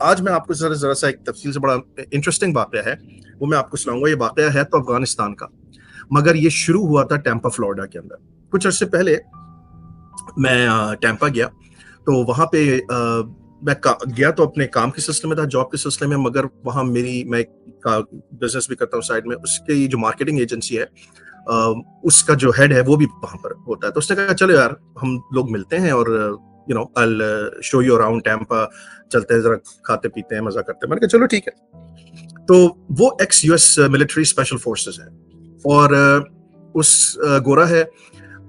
आज मैं आपको ज़रा सा एक तफ़सील से बड़ा इंटरेस्टिंग वाक़या है, वो मैं आपको सुनाऊँगा। ये वाक़या है तो अफ़गानिस्तान का, मगर ये शुरू हुआ था टैम्पा, फ्लोरिडा के अंदर। कुछ अर्से पहले मैं टैम्पा गया, तो वहाँ पे मैं गया तो अपने काम के सिलसिले में था, जॉब के सिलसिले में, मगर वहाँ मैं बिज़नेस भी करता हूँ साइड में, उसकी जो मार्केटिंग एजेंसी है, उसका जो हेड है वो भी वहाँ पर होता है। तो उसने कहा चलो यार हम लोग मिलते हैं और I will show you around Tampa, चलते हैं, ज़रा खाते पीते हैं, मज़ा करते हैं। मैंने कहा चलो ठीक है। तो वो x US military special forces है और उस गोरा है,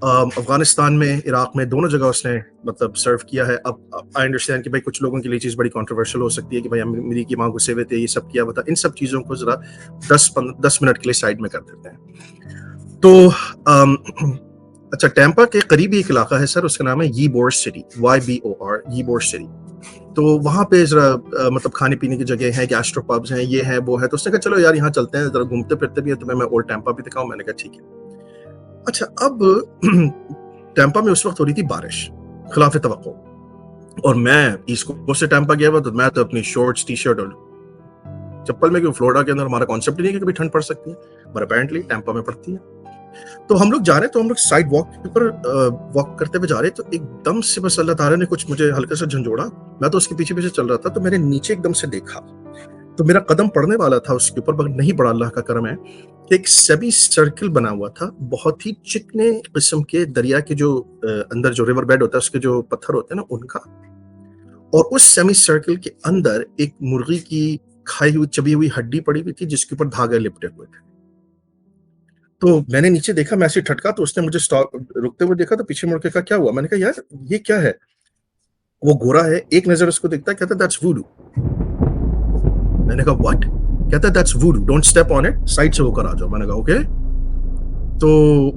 अफगानिस्तान में, इराक में, दोनों जगह उसने मतलब सर्व किया है। अब आई अंडरस्टैंड कि भाई कुछ लोगों के लिए चीज़ बड़ी कंट्रोवर्शियल हो सकती है कि भाई अमेरिकी वहाँ घुसे हुए थे, ये सब किया हुआ था। इन सब चीज़ों को ज़रा 10 मिनट के लिए साइड में कर देते हैं। तो अच्छा, टैम्पा के करीबी एक इलाका है सर, उसका नाम है यीबोर सिटी, YBOR, यीबोर सिटी। तो वहाँ पे जरा मतलब खाने पीने की जगह है, गैस्ट्रो पब्स हैं, ये है वो है। तो उसने कहा चलो यार यहाँ चलते हैं, जरा घूमते फिरते भी है, तुम्हें मैं ओल्ड टैम्पा भी दिखाऊं। मैंने कहा ठीक है। अच्छा, अब टैम्पा में उस वक्त हो रही थी बारिश खिलाफ तवक्को, और मैं ईस्ट कोस्ट से टैम्पा गया हुआ, तो मैं तो अपनी शॉर्ट्स, टी शर्ट और चप्पल में, क्योंकि फ्लोरिडा के अंदर हमारा कॉन्सेप्ट ही नहीं है कि कभी ठंड पड़ सकती है, पर अपेरेंटली टैम्पा में पड़ती है। तो हम लोग जा रहे हैं, तो हम लोग साइड वॉक के ऊपर वॉक करते हुए जा रहे हैं, तो एकदम से बस अल्लाह ताला ने कुछ मुझे हल्का सा झंझोड़ा। मैं तो उसके पीछे पीछे चल रहा था, तो मैंने नीचे एकदम से देखा, तो मेरा कदम पड़ने वाला था उसके ऊपर, मगर नहीं पड़ा, अल्लाह का करम है। एक सेमी सर्कल बना हुआ था, बहुत ही चिकने किस्म के दरिया के जो अंदर जो रिवर बेड होता है, उसके जो पत्थर होते हैं ना, उनका। और उस सेमी सर्कल के अंदर एक मुर्गी की खाई हुई, चबी हुई हड्डी पड़ी हुई थी, जिसके ऊपर धागे लिपटे हुए थे। तो मैंने नीचे देखा, मैं ऐसे ठटका, तो उसने मुझे रुकते हुए देखा, तो पीछे मुड़ के कहा क्या हुआ। मैंने कहा यार ये क्या है। वो गोरा है, एक नजर उसको देखता है, कहता दैट्स वुडू। मैंने कहा व्हाट। कहता that's वुडू, don't step on it, side से होकर आ जाओ। मैंने कहा ओके। तो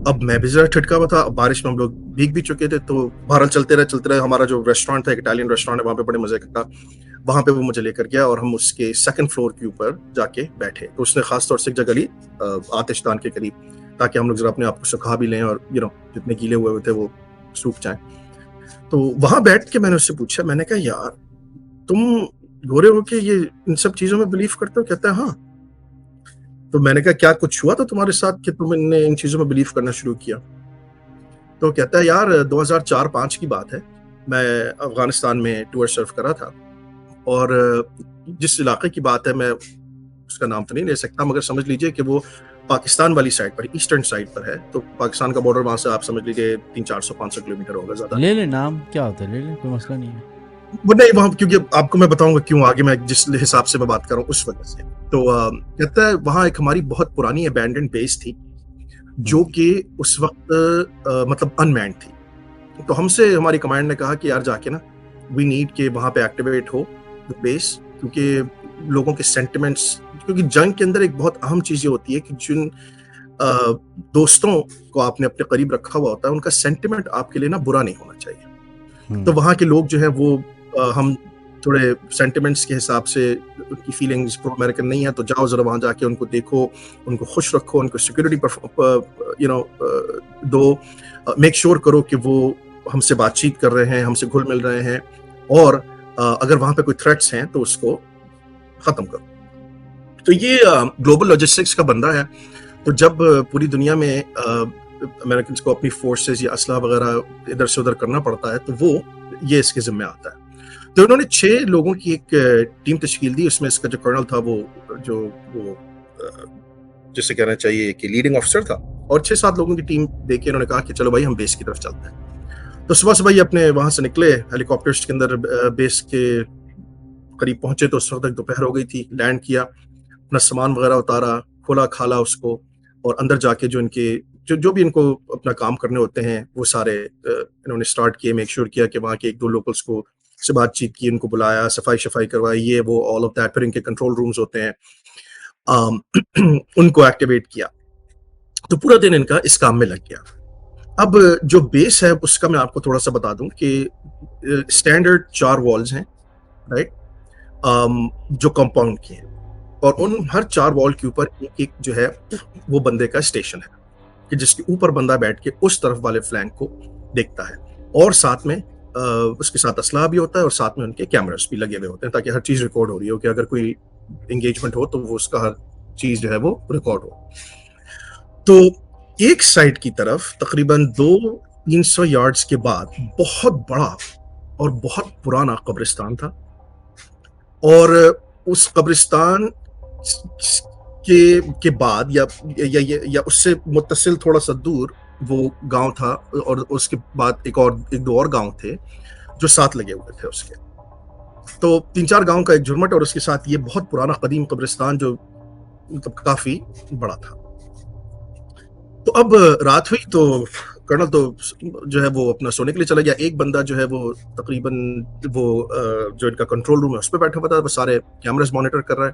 अब मैं भी जरा ठटका हुआ था, बारिश में हम लोग भीग भी चुके थे, तो बहरहाल चलते रहे। हमारा जो रेस्टोरेंट था, एक इटालियन रेस्टोरेंट है, वहां पे बड़े मजे का था। वहां पे वो मुझे लेकर गया और हम उसके सेकंड फ्लोर के ऊपर जाके बैठे। तो उसने खास तौर से एक जगह ली आतिशदान के करीब, ताकि हम लोग जरा अपने आप को सुखा भी लें और जितने गीले हुए थे वो सूख जाएं। तो वहां बैठ के मैंने उससे पूछा, मैंने कहा यार तुम गोरे हो के ये इन सब चीजों में बिलीव करते हो। कहता है हाँ। तो मैंने कहा क्या कुछ हुआ था तुम्हारे साथ कि तुमने इन चीजों में बिलीव करना शुरू किया। तो कहता है यार 2004-05 की बात है, मैं अफगानिस्तान में टूर सर्व कर रहा था, और जिस इलाके की बात है मैं उसका नाम तो नहीं ले सकता, मगर समझ लीजिए कि वो पाकिस्तान वाली साइड पर, ईस्टर्न साइड पर है। तो पाकिस्तान का बॉर्डर वहां से आप समझ लीजिए 300-400-500 किलोमीटर होगा, ज्यादा ले ले, नाम क्या होता है, ले ले, कोई मसला नहीं है। वो नहीं वहां, क्योंकि आपको मैं बताऊंगा क्यों आगे, मैं जिस हिसाब से मैं बात कर रहा हूँ उस वजह से। तो कहता है वहां एक हमारी बहुत पुरानी अबैंडन्ड बेस थी, जो कि उस वक्त मतलब अनमैन्ड थी। तो हमसे हमारी कमांड ने कहा कि यार जाके ना वी नीड के वहां पे एक्टिवेट हो द बेस, क्योंकि लोगों के सेंटिमेंट्स, क्योंकि जंग के अंदर एक बहुत अहम चीज ये होती है कि जिन दोस्तों को आपने अपने करीब रखा हुआ होता है, उनका सेंटिमेंट आपके लिए ना बुरा नहीं होना चाहिए। तो वहां के लोग जो है वो हम थोड़े सेंटिमेंट्स के हिसाब से, उनकी फीलिंग्स प्रो अमेरिकन नहीं है, तो जाओ जरा वहां जाके उनको देखो, उनको खुश रखो, उनको सिक्योरिटी दो, मेक श्योर करो कि वो हमसे बातचीत कर रहे हैं, हमसे घुल मिल रहे हैं, और अगर वहां पे कोई थ्रेट्स हैं तो उसको खत्म करो। तो ये ग्लोबल लॉजिस्टिक्स का बंदा है। तो जब पूरी दुनिया में अमेरिकन को अपनी फोर्सेस या असला वगैरह इधर से उधर करना पड़ता है, तो वो ये इसके जिम्मे आता है। तो उन्होंने 6 लोगों की एक टीम तश्कील दी। उसमें इसका जो कर्नल था, वो जिसे कहना चाहिए कि लीडिंग ऑफिसर था, और 6-7 लोगों की टीम देके उन्होंने कहा कि चलो भाई हम बेस की तरफ चलते हैं। तो सुबह सुबह ही अपने वहां से निकले, हेलीकॉप्टर्स के अंदर बेस के करीब पहुंचे, तो उस वक्त तक दोपहर हो गई थी। लैंड किया, अपना सामान वगैरह उतारा, खोला खाला उसको, और अंदर जाके जो इनके जो भी इनको अपना काम करने होते हैं वो सारे इन्होंने स्टार्ट किए। मेक श्योर किया कि वहाँ के 1-2 लोकल्स को से बातचीत की, उनको बुलाया, सफाई करवाई, ये वो ऑल ऑफ दैट। फिर इनके कंट्रोल रूम्स होते हैं, उनको एक्टिवेट किया। तो पूरा दिन इनका इस काम में लग गया। अब जो बेस है उसका मैं आपको थोड़ा सा बता दूं कि स्टैंडर्ड 4 वॉल्स हैं, राइट, जो कंपाउंड की हैं, और उन हर 4 वॉल के ऊपर एक जो है वो बंदे का स्टेशन है, कि जिसके ऊपर बंदा बैठ के उस तरफ वाले फ्लैंक को देखता है, और साथ में उसके साथ असला भी होता है और साथ में उनके कैमरास भी लगे हुए होते हैं ताकि हर चीज़ रिकॉर्ड हो रही हो कि अगर कोई एंगेजमेंट हो तो वो उसका हर चीज़ जो है वो रिकॉर्ड हो। तो एक साइड की तरफ तकरीबन 200-300 यार्ड्स के बाद बहुत बड़ा और बहुत पुराना कब्रिस्तान था और उस कब्रिस्तान के बाद या उससे मुत्तसिल थोड़ा सा दूर वो गांव था और उसके बाद एक दो और गांव थे जो साथ लगे हुए थे उसके। तो 3-4 गांव का एक झुरमट और उसके साथ ये बहुत पुराना कदीम कब्रिस्तान जो मतलब काफी बड़ा था। तो अब रात हुई तो कर्नल तो जो है वो अपना सोने के लिए चला गया। एक बंदा जो है वो तकरीबन वो जो इनका कंट्रोल रूम है उस पर बैठा हुआ था, वो सारे कैमरास मॉनिटर कर रहा है।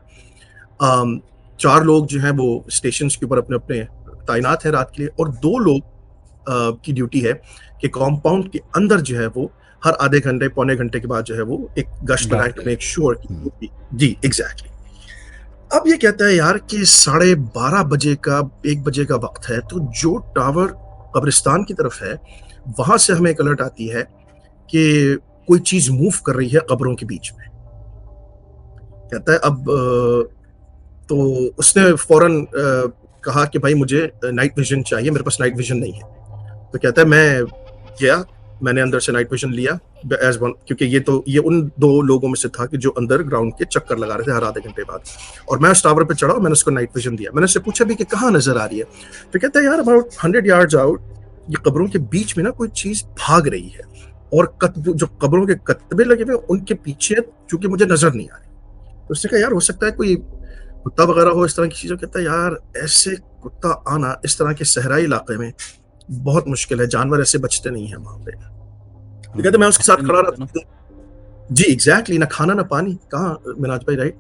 4 लोग जो हैं वो स्टेशन के ऊपर अपने अपने तैनात हैं रात के लिए और 2 लोग की ड्यूटी है कि कॉम्पाउंड के अंदर जो है वो हर आधे घंटे पौने घंटे के बाद जो है वो एक गश्त लगाए टू मेक श्योर कि जी एग्जैक्टली। अब ये कहता है यार कि 12:30 बजे का 1 बजे का वक्त है, तो जो टावर कब्रिस्तान की तरफ है वहां से हमें एक अलर्ट आती है कि कोई चीज मूव कर रही है कब्रों के बीच में। कहता है अब तो उसने फौरन कहा कि भाई मुझे नाइट विजन चाहिए, मेरे पास नाइट विजन नहीं है। तो कहता है मैं गया, मैंने अंदर से नाइट विजन लिया एज वन, क्योंकि ये उन 2 लोगों में से था कि जो अंदर ग्राउंड के चक्कर लगा रहे थे हर आधे घंटे बाद। और मैं उस टावर पे चढ़ा और मैंने उसको नाइट विजन दिया। मैंने उससे पूछा भी कि कहाँ नजर आ रही है। तो कहता है यार अबाउट 100 यार्ड्स आउट ये कब्रों के बीच में ना कोई चीज भाग रही है और जो कब्रों के कतबे लगे हुए उनके पीछे चूंकि मुझे नजर नहीं आ रही। तो उसने कहा यार हो सकता है कोई कुत्ता वगैरह हो, इस तरह की चीजों। कहता है यार ऐसे कुत्ता आना इस तरह के सहराई इलाके में बहुत मुश्किल है, जानवर ऐसे बचते नहीं है वहां पे। तो कहते मैं उसके साथ खड़ा रहा जी एग्जैक्टली, ना खाना ना पानी, कहाँ मिनाज भाई राइट।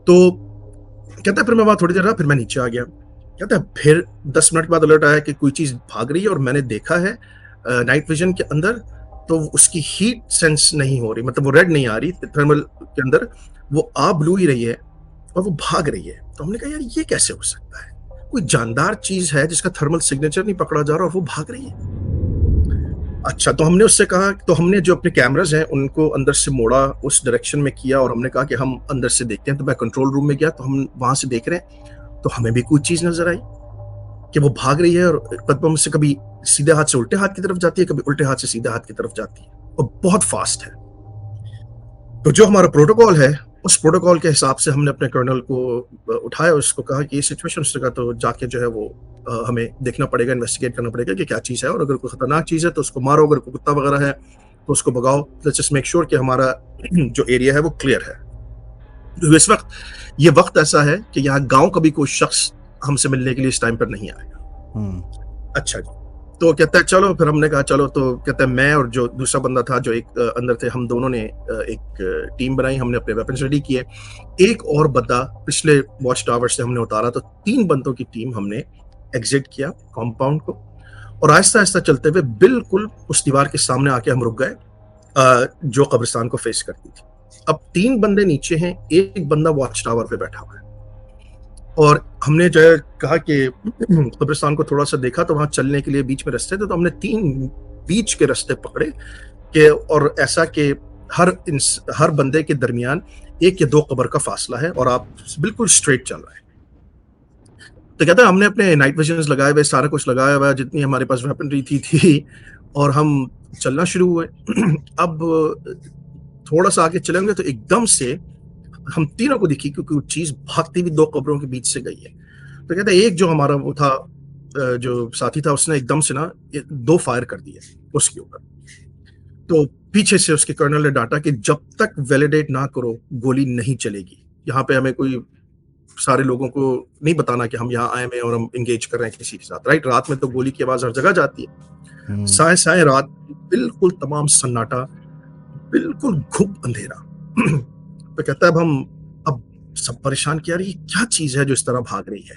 तो कहता है फिर मैं वहां थोड़ी देर रहा, फिर मैं नीचे आ गया। कहता है फिर 10 मिनट के बाद अलर्ट आया कि कोई चीज भाग रही है और मैंने देखा है नाइट विजन के अंदर तो उसकी हीट सेंस नहीं हो रही, मतलब वो रेड नहीं आ रही, थर्मल के अंदर वो आ ब्लू ही रही है और वो भाग रही है। तो हमने कहा यार ये कैसे हो सकता है, कोई जानदार चीज है जिसका थर्मल सिग्नेचर नहीं पकड़ा जा रहा और वो भाग रही है। अच्छा, तो हमने उससे कहा, तो हमने जो अपने कैमरास हैं उनको अंदर से मोड़ा, उस डायरेक्शन में किया और हमने कहा कि हम अंदर से देखते हैं। तो मैं कंट्रोल रूम में गया तो हम वहां से देख रहे हैं तो हमें भी कोई चीज नजर आई कि वो भाग रही है और कदमों से कभी सीधे हाथ से उल्टे हाथ की तरफ जाती है, कभी उल्टे हाथ से सीधे हाथ की तरफ जाती है और बहुत फास्ट है। तो जो हमारा प्रोटोकॉल है उस प्रोटोकॉल के हिसाब से हमने अपने कर्नल को उठाया, उसको कहा कि ये सिचुएशन, उसने कहा तो जाके जो है वो हमें देखना पड़ेगा, इन्वेस्टिगेट करना पड़ेगा कि क्या चीज़ है और अगर कोई खतरनाक चीज़ है तो उसको मारो, अगर कोई कुत्ता वगैरह है तो उसको भगाओ। लेट्स जस्ट मेक श्योर कि हमारा जो एरिया है वो क्लियर है। तो इस वक्त ये वक्त ऐसा है कि यहाँ गांव का भी कोई शख्स हमसे मिलने के लिए इस टाइम पर नहीं आएगा। अच्छा जी, तो कहता है चलो, फिर हमने कहा चलो। तो कहता है मैं और जो दूसरा बंदा था जो एक अंदर थे, हम दोनों ने एक टीम बनाई, हमने अपने वेपन्स रेडी किए। एक और बंदा पिछले वॉच टावर से हमने उतारा, तो 3 बंदों की टीम हमने एग्जिट किया कॉम्पाउंड को और आहिस्ता आहिस्ता चलते हुए बिल्कुल उस दीवार के सामने आके हम रुक गए जो कब्रिस्तान को फेस करती थी। अब 3 बंदे नीचे हैं, एक बंदा वॉच टावर पे बैठा हुआ है और हमने जो है कहा कि कब्रिस्तान को थोड़ा सा देखा तो वहां चलने के लिए बीच में रास्ते थे, तो हमने 3 बीच के रास्ते पकड़े कि और ऐसा कि हर बंदे के दरमियान 1 या 2 कब्र का फासला है और आप बिल्कुल स्ट्रेट चल रहे हैं। तो कहता है हमने अपने नाइट विजन्स लगाए हुए, सारा कुछ लगाया हुआ, जितनी हमारे पास वेपनरी थी और हम चलना शुरू हुए। अब थोड़ा सा आगे चलेंगे तो एकदम से हम तीनों को दिखी क्योंकि वो चीज भागती हुई 2 कब्रों के बीच से गई है। तो कहते हैं एक जो हमारा वो था जो साथी था, उसने एकदम से ना 2 फायर कर दिए उसके ऊपर। तो पीछे से उसके कर्नल ने डांटा कि जब तक वैलिडेट ना करो गोली नहीं चलेगी। यहाँ पे हमें कोई सारे लोगों को नहीं बताना कि हम यहाँ आए हैं और हम एंगेज कर रहे हैं किसी के साथ, राइट। रात में तो गोली की आवाज हर जगह जाती है। साए साए रात, बिल्कुल तमाम सन्नाटा, बिल्कुल घुप अंधेरा। तो कहता है अब सब परेशान किया, ये क्या चीज है जो इस तरह भाग रही है।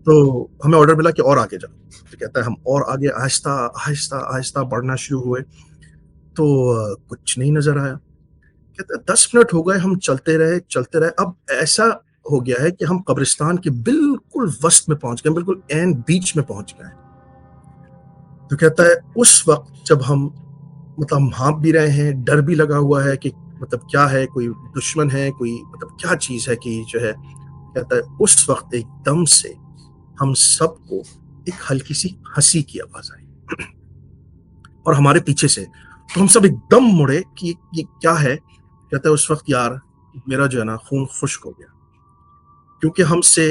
तो हमें ऑर्डर मिला कि और आगे जाओ। तो कहता है हम और आगे आहिस्ता आहिस्ता आहिस्ता बढ़ना शुरू हुए तो कुछ नहीं नजर आया। कहता है 10 मिनट हो गए, हम चलते रहे। अब ऐसा हो गया है कि हम कब्रिस्तान के बिल्कुल वस्त में पहुंच गए, बिल्कुल एंड बीच में पहुंच गए। तो कहता है उस वक्त जब हम मतलब हम हाँफ भी रहे हैं, डर भी लगा हुआ है कि मतलब क्या है, कोई दुश्मन है, कोई मतलब क्या चीज़ है कि जो है कहता है उस वक़्त एकदम से हम सबको एक हल्की-सी हँसी की आवाज़ आई और हमारे पीछे से। तो हम सब एकदम मुड़े कि ये क्या है? कहता है उस वक़्त यार मेरा जो है ना खून खुश्क हो गया। क्योंकि हमसे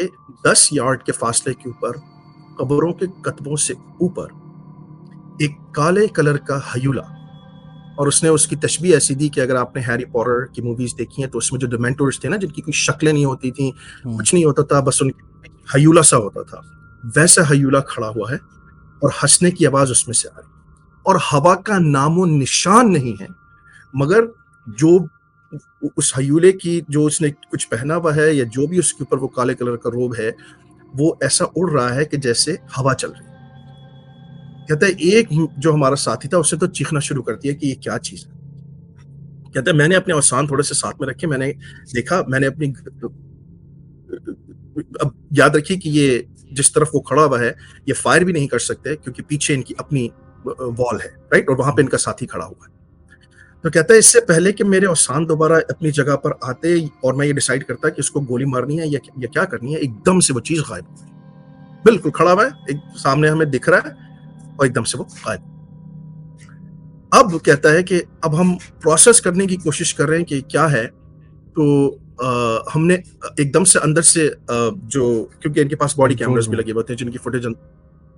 10 यार्ड के फासले के ऊपर, कब्रों के कतबों से ऊपर एक काले कलर का हयूला, और उसने उसकी तशबीह ऐसी दी कि अगर आपने हैरी पॉटर की मूवीज़ देखी हैं तो उसमें जो डेमेंटोर्स थे ना, जिनकी कोई शक्लें नहीं होती थी, हम्म। कुछ नहीं होता था, बस उनका हयूला सा होता था, वैसा हयूला खड़ा हुआ है और हँसने की आवाज़ उसमें से आ रही है और हवा का नामो-निशान नहीं है। मगर जो उस हयूले की जो उसने कुछ पहना हुआ है या जो भी उसके ऊपर वो काले कलर का रोब है, वो ऐसा उड़ रहा है कि जैसे हवा चल रही है। कहता है एक जो हमारा साथी था उसने तो चीखना शुरू कर दिया कि ये क्या चीज़ है? कहता है मैंने अपने औसान थोड़े से साथ में रखे, मैंने देखा, मैंने अपनी अब याद रखिए कि ये जिस तरफ वो खड़ा हुआ है, ये फायर भी नहीं कर सकते क्योंकि पीछे इनकी अपनी वॉल है, राइट? और वहां पे इनका साथी खड़ा हुआ है। तो कहता है इससे पहले कि मेरे औसान दोबारा अपनी जगह पर आते और मैं ये डिसाइड करता कि इसको गोली मारनी है या क्या करनी है, एकदम से वो चीज गायब हो गई। बिल्कुल खड़ा हुआ है, एक सामने हमें दिख रहा है और एकदम से वो गायब। अब कहता है कि अब हम प्रोसेस करने की कोशिश कर रहे हैं कि क्या है। तो हमने एकदम से अंदर से जो, क्योंकि इनके पास बॉडी कंट्रोल कैमरास भी रूम। लगे होते हैं जिनकी फुटेज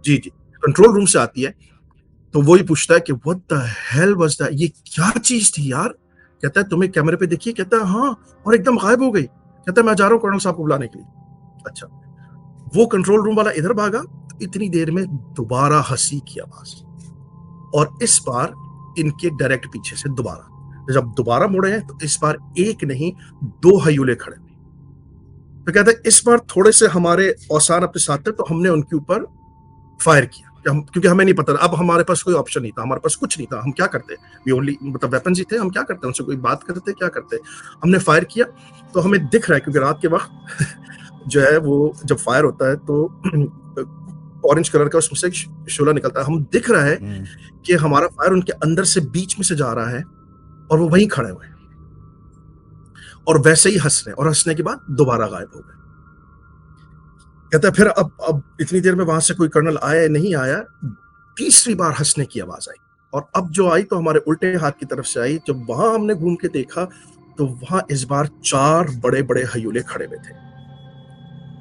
जी जी कंट्रोल रूम से आती है। तो वही पूछता है कि what the hell was that, ये क्या चीज थी यार? कहता है तुम्हें कैमरे पे देखिए। कहता है हाँ, और एकदम गायब हो गई। कहता है मैं जा रहा हूँ कर्नल साहब को बुलाने के लिए। अच्छा, वो कंट्रोल रूम वाला इधर भागा, तो इतनी देर में दोबारा हंसी की आवाज, और इस बार इनके डायरेक्ट पीछे से दोबारा। जब दोबारा मुड़े हैं तो इस बार एक नहीं, दो हयूले खड़े। तो कहता है इस बार थोड़े से हमारे औसान अपने साथ थे तो हमने उनके ऊपर फायर किया क्योंकि हमें नहीं पता था, अब हमारे पास कोई ऑप्शन नहीं था, हमारे पास कुछ नहीं था, हम क्या करते? वी ओनली मतलब वेपन्स ही थे, हम क्या करते? उनसे कोई बात करते, क्या करते? हमने फायर किया तो हमें दिख रहा है, क्योंकि रात के वक्त जो है वो जब फायर होता है तो ऑरेंज कलर का उसमें से शोला निकलता है, हम दिख रहा है कि हमारा फायर उनके अंदर से बीच में से जा रहा है और वो वहीं खड़े हुए हैं और वैसे ही हंस रहे हैं, और हंसने के बाद दोबारा गायब हो गए। कहता है फिर अब इतनी देर में वहां से कोई कर्नल आया नहीं आया, तीसरी बार हंसने की आवाज आई, और अब जो आई तो हमारे उल्टे हाथ की तरफ से आई। जब वहां हमने घूम के देखा तो वहां इस बार 4 बड़े बड़े हयूले खड़े हुए थे,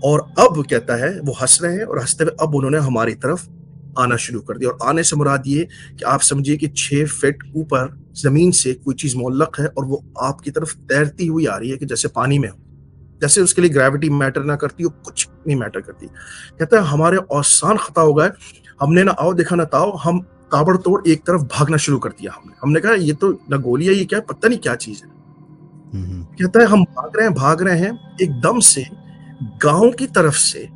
और अब कहता है वो हंस रहे हैं और हंसते हुए अब उन्होंने हमारी तरफ आना शुरू कर दिया। और आने से मुराद ये कि आप समझिए कि 6 फीट ऊपर जमीन से कोई चीज मुअल्लक है और वो आपकी तरफ तैरती हुई आ रही है कि जैसे पानी में हो, जैसे उसके लिए ग्रेविटी मैटर ना करती हो, कुछ नहीं मैटर करती। कहता है हमारे औसान खता हो गए, हमने ना आओ देखा ना ताओ, हम ताबड़तोड़ एक तरफ भागना शुरू कर दिया। हमने कहा ये तो ना गोली है, ये क्या पता नहीं क्या चीज है। कहता है हम भाग रहे हैं, एकदम से गांव की तरफ से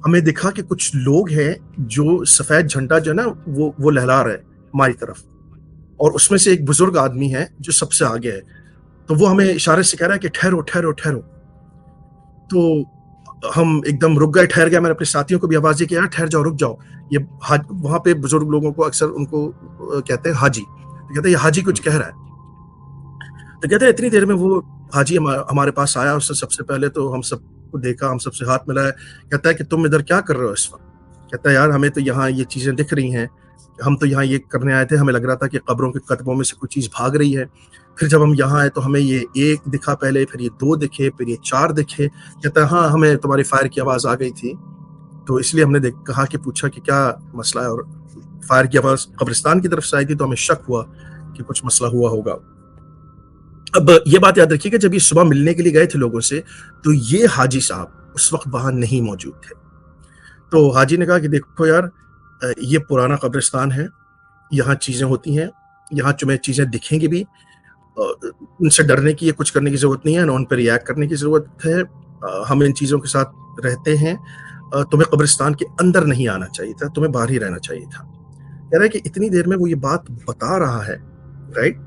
हमें दिखा कि कुछ लोग हैं जो सफेद झंडा जो है ना वो लहरा रहे हमारी तरफ, और उसमें से एक बुजुर्ग आदमी है जो सबसे आगे है। तो वो हमें इशारे से कह रहा है कि ठहरो ठहरो ठहरो। तो हम एकदम रुक गए, ठहर गया। मैंने अपने साथियों को भी आवाज दी कि यार ठहर जाओ, रुक जाओ। ये वहां पे बुजुर्ग लोगों को अक्सर उनको कहते हैं हाजी। तो कहते हैं ये हाजी कुछ कह रहा है। तो कहते हैं इतनी देर में वो हाजी हमारे पास आया। उसने सबसे पहले तो हम सबको देखा, हम सबसे हाथ मिलाया। कहता है कि तुम इधर क्या कर रहे हो इस वक्त? कहता है यार हमें तो यहाँ ये चीजें दिख रही हैं, हम तो यहाँ ये करने आए थे, हमें लग रहा था कि कब्रों के कतबों में से कुछ चीज भाग रही है। फिर जब हम यहाँ आए तो हमें ये 1 दिखा पहले, फिर ये 2 दिखे, फिर ये 4 दिखे। कहता है हाँ, हमें तुम्हारी फायर की आवाज आ गई थी, तो इसलिए हमने कहा कि पूछा कि क्या मसला है, और फायर की आवाज कब्रिस्तान की तरफ से आई थी तो हमें शक हुआ कि कुछ मसला हुआ होगा। अब ये बात याद रखिए कि जब ये सुबह मिलने के लिए गए थे लोगों से, तो ये हाजी साहब उस वक्त वहां नहीं मौजूद थे। तो हाजी ने कहा कि देखो यार, ये पुराना कब्रिस्तान है, यहाँ चीजें होती हैं, यहाँ तुम्हें चीजें दिखेंगी भी, उनसे डरने की या कुछ करने की जरूरत नहीं है, ना उन पर रिएक्ट करने की जरूरत है। हम इन चीजों के साथ रहते हैं। तुम्हें कब्रिस्तान के अंदर नहीं आना चाहिए था, तुम्हें बाहर ही रहना चाहिए था। कह रहा है कि इतनी देर में वो ये बात बता रहा है, राइट?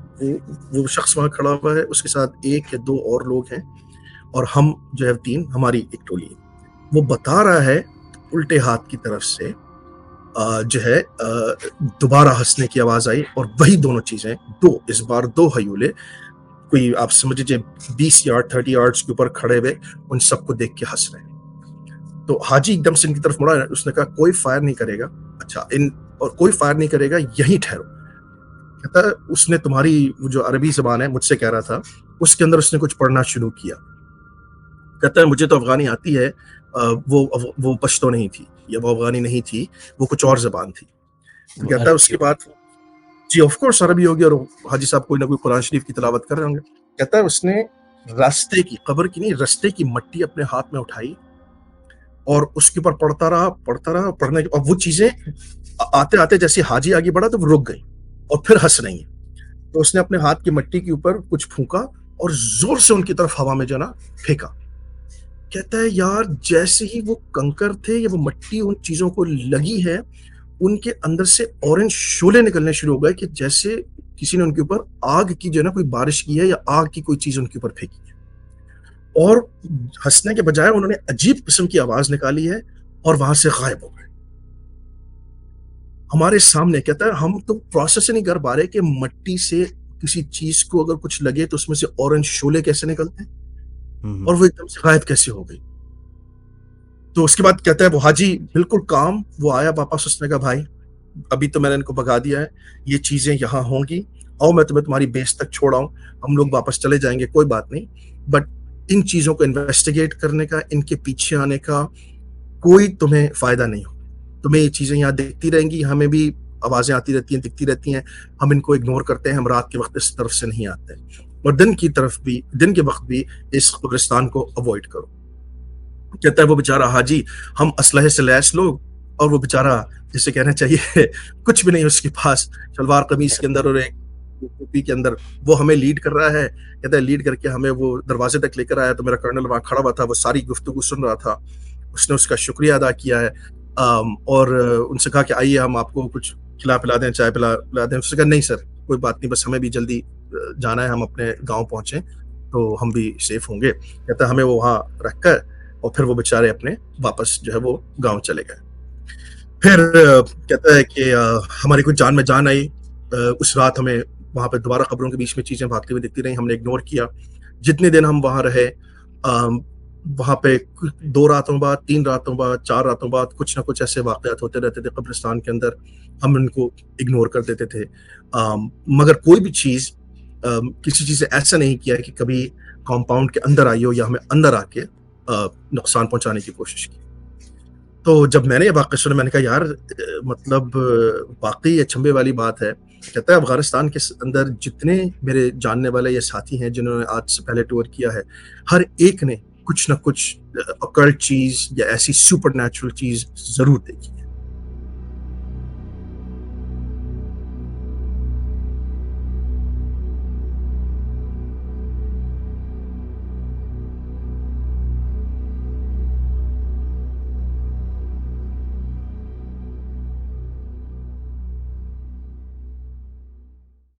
वो शख्स वहां खड़ा हुआ है, उसके साथ 1 या 2 और लोग हैं, और हम जो है 3, हमारी एक टोली है। वो बता रहा है उल्टे हाथ की तरफ से जो है दोबारा हंसने की आवाज आई और वही दोनों चीजें, इस बार दो हयूले, कोई आप समझ लीजिए 20 यार्ड 30 यार्ड्स के ऊपर खड़े हुए, उन सबको देख के हंस रहे हैं। तो हाजी एकदम से इनकी तरफ मुड़ा, उसने कहा कोई फायर नहीं करेगा, अच्छा और कोई फायर नहीं करेगा, यहीं ठहरो। कहता है उसने तुम्हारी जो अरबी जबान है मुझसे कह रहा था, उसके अंदर उसने कुछ पढ़ना शुरू किया। कहता है मुझे तो अफगानी आती है, वो पश्तो नहीं थी या वो अफगानी नहीं थी, वो कुछ और जबान थी। तो वो कहता है उसके बाद जी ऑफ कोर्स अरबी होगी और हाजी साहब कोई ना कोई कुरान शरीफ की तिलावत कर रहे होंगे। कहता है उसने रास्ते की, कब्र की नहीं, रास्ते की मट्टी अपने हाथ में उठाई और उसके ऊपर पढ़ता रहा पढ़ने और वो चीजें आते आते जैसे हाजी आगे बढ़ा तो वो रुक गई और फिर हंस रही है। तो उसने अपने हाथ की मट्टी के ऊपर कुछ फूंका और जोर से उनकी तरफ हवा में जो ना फेंका। कहता है यार जैसे ही वो कंकर थे या वो मट्टी उन चीजों को लगी है, उनके अंदर से ऑरेंज शोले निकलने शुरू हो गए कि जैसे किसी ने उनके ऊपर आग की जो है ना कोई बारिश की है या आग की कोई चीज उनके ऊपर फेंकी है। और हंसने के बजाय उन्होंने अजीब किस्म की आवाज निकाली है और वहां से गायब हो गए हमारे सामने। कहता है हम तो प्रोसेस नहीं कर पा रहे कि मट्टी से किसी चीज को अगर कुछ लगे तो उसमें से ऑरेंज शोले कैसे निकलते हैं और वो एकदम से गायब कैसे हो गई। तो उसके बाद कहता है वो हाजी बिल्कुल काम, वो आया वापस, उसने कहा भाई अभी तो मैंने इनको भगा दिया है, ये चीजें यहाँ होंगी, आओ मैं तुम्हें तुम्हारी बेस तक छोड़ाऊं, हम लोग वापस चले जाएंगे, कोई बात नहीं, बट इन चीजों को इन्वेस्टिगेट करने का, इनके पीछे आने का कोई तुम्हें फायदा नहीं हो। तुम्हें ये चीजें यहाँ दिखती रहेंगी, हमें भी आवाजें आती रहती हैं, दिखती रहती हैं, हम इनको इग्नोर करते हैं, हम रात के वक्त इस तरफ से नहीं आते और दिन के वक्त भी इस कब्रिस्तान को अवॉइड करो। कहता है वो बेचारा हाजी, हम असलहे से लैस लोग, और वो बेचारा जिसे कहना चाहिए कुछ भी नहीं उसके पास, सलवार कमीज के अंदर और एक टोपी के अंदर, वो हमें लीड कर रहा है। कहता है लीड करके हमें वो दरवाजे तक लेकर आया तो मेरा कर्नल वहां खड़ा हुआ था, वो सारी गुफ्तगू सुन रहा था, उसने उसका शुक्रिया अदा किया है और उनसे कहा कि आइए हम आपको कुछ खिला पिला दें, चाय पिला दें। उसने कहा नहीं सर कोई बात नहीं, बस हमें भी जल्दी जाना है, हम अपने गाँव पहुंचे तो हम भी सेफ होंगे। कहता है हमें वो वहां रखकर और फिर वो बेचारे अपने वापस जो है वो गांव चले गए। फिर कहता है कि हमारी कुछ जान में जान आई। उस रात हमें वहां पे दोबारा खबरों के बीच में चीजें भागती हुई दिखती रही, हमने इग्नोर किया। जितने दिन हम वहां रहे वहां पे 2 रातों बाद, 3 रातों बाद, 4 रातों बाद कुछ ना कुछ ऐसे वाकयात होते रहते थे कब्रिस्तान के अंदर, हम उनको इग्नोर कर देते थे। मगर कोई भी चीज किसी चीज से ऐसा नहीं किया कि कभी कंपाउंड के अंदर आई हो या हमें अंदर आके नुकसान पहुंचाने की कोशिश की। तो जब मैंने ये वाक़या सुना मैंने कहा यार मतलब वाकई ये अचंभे वाली बात है। कहता है अफगानिस्तान के अंदर जितने मेरे जानने वाले ये साथी हैं जिन्होंने आज से पहले टूर किया है, हर एक ने कुछ ना कुछ अकल्ट चीज या ऐसी सुपरनैचुरल चीज जरूर देखी।